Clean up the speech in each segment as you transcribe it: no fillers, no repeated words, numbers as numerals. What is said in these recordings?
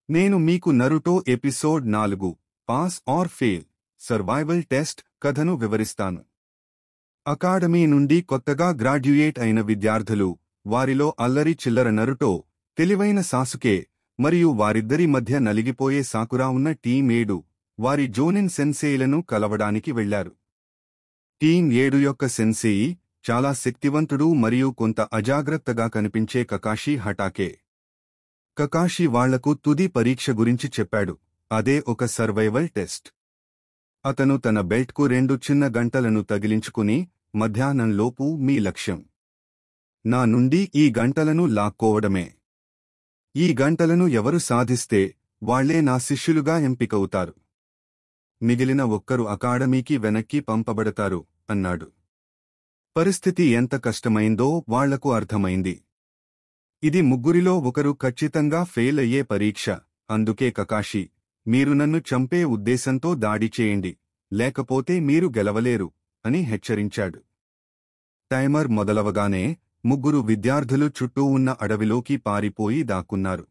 నేను మీకు Naruto episode 4 pass or fail survival test కథను వివరిస్తాను. అకాడమీ నుండి కొత్తగా గ్రాడ్యుయేట్ అయిన విద్యార్థులు, వారిలో అల్లరి చిల్లర నరుటో, తెలివైన సాసుకే మరియు వారిద్దరి మధ్య నలిగిపోయే సాకురా ఉన్న టీం 7 వారి జోనిన్ సెన్సేయిలను కలవడానికి వెళ్లారు. టీం 7 యొక్క సెన్సేయి చాలా శక్తివంతుడు మరియు కొంత అజాగ్రత్తగా కనిపించే కకాషి హటాకే. కకాషి వాళ్లకు తుది పరీక్ష గురించి చెప్పాడు. అదే ఒక సర్వైవల్ టెస్ట్. అతను తన బెల్ట్కు 2 చిన్న గంటలను తగిలించుకుని, మధ్యాహ్నంలోపు మీ లక్ష్యం నా నుండి ఈ గంటలను లాక్కోవడమే. ఈ గంటలను ఎవరు సాధిస్తే వాళ్లే నా శిష్యులుగా ఎంపికవుతారు. మిగిలిన ఒక్కరు అకాడమీకి వెనక్కి పంపబడతారు అన్నాడు. పరిస్థితి ఎంత కష్టమైందో వాళ్లకు అర్థమైంది. ఇది ముగ్గురిలో ఒకరు ఖచ్చితంగా ఫెయిల్ అయ్యే పరీక్ష. అందుకే కకాషి, మీరు నన్ను చంపే ఉద్దేశంతో దాడి చేయండి, లేకపోతే మీరు గెలవలేరు అని హెచ్చరించాడు. టైమర్ మొదలవగానే ముగ్గురు విద్యార్థులు చుట్టూ ఉన్న అడవిలోకి పారిపోయి దాక్కున్నారు.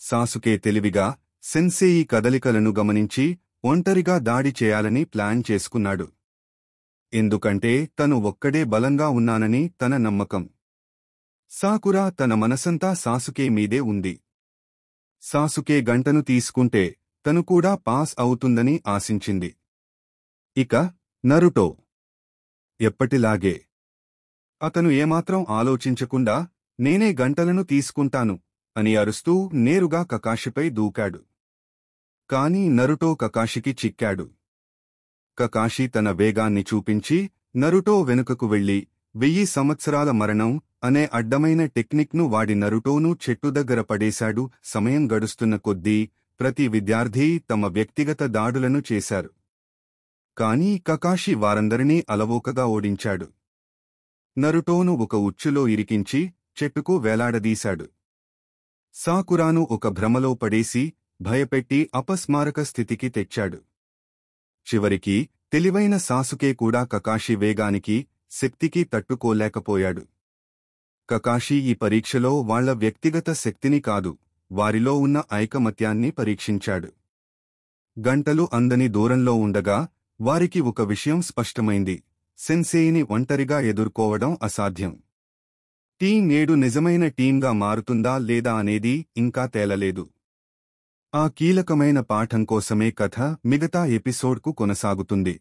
సాసుకే తెలివిగా సెన్సేయి కదలికలను గమనించి ఒంటరిగా దాడి చేయాలని ప్లాన్ చేసుకున్నాడు. ఎందుకంటే తను ఒక్కడే బలంగా ఉన్నానని తన నమ్మకం. సాకురా తన మనసంతా సాసుకే మీదే ఉంది. సాసుకే గంటను తీసుకుంటే తను కూడా పాస్ అవుతుందని ఆశించింది. ఇక నరుటో ఎప్పటిలాగే అతను ఏమాత్రం ఆలోచించకుండా నేనే గంటలను తీసుకుంటాను అని అరుస్తూ నేరుగా కకాషిపై దూకాడు. కాని నరుటో కకాషికి చిక్కాడు. కకాషి తన వేగాన్ని చూపించి నరుటో వెనుకకు వెళ్లి 1000 సంవత్సరాల మరణం అనే అడ్డమైన టెక్నిక్ను వాడి నరుటోను చెట్టు దగ్గర పడేశాడు. సమయం గడుస్తున్న కొద్దీ ప్రతి విద్యార్థి తమ వ్యక్తిగత దాడులను చేశారు. కాని కకాషి వారందరినీ అలవోకగా ఓడించాడు. నరుటోను ఒక ఉచ్చులో ఇరికించి చెట్టుకు వేలాడదీశాడు. సాకురాను ఒక భ్రమలో పడేసి భయపెట్టి అపస్మారక స్థితికి తెచ్చాడు. చివరికి తెలివైన సాసుకే కూడా కకాషి వేగానికి, శక్తికి తట్టుకోలేకపోయాడు. కకాషి ఈ పరీక్షలో వాళ్ల వ్యక్తిగత శక్తిని కాదు, వారిలో ఉన్న ఐకమత్యాన్ని పరీక్షించాడు. గంటలు అందని దూరంలో ఉండగా వారికి ఒక విషయం స్పష్టమైంది: సెన్సేయిని ఒంటరిగా ఎదుర్కోవడం అసాధ్యం. టీం 7 నిజమైన టీంగా మారుతుందా లేదా అనేది ఇంకా తేలలేదు. ఆ కీలకమైన పాఠం కోసమే కథ మిగతా ఎపిసోడ్కు కొనసాగుతుంది.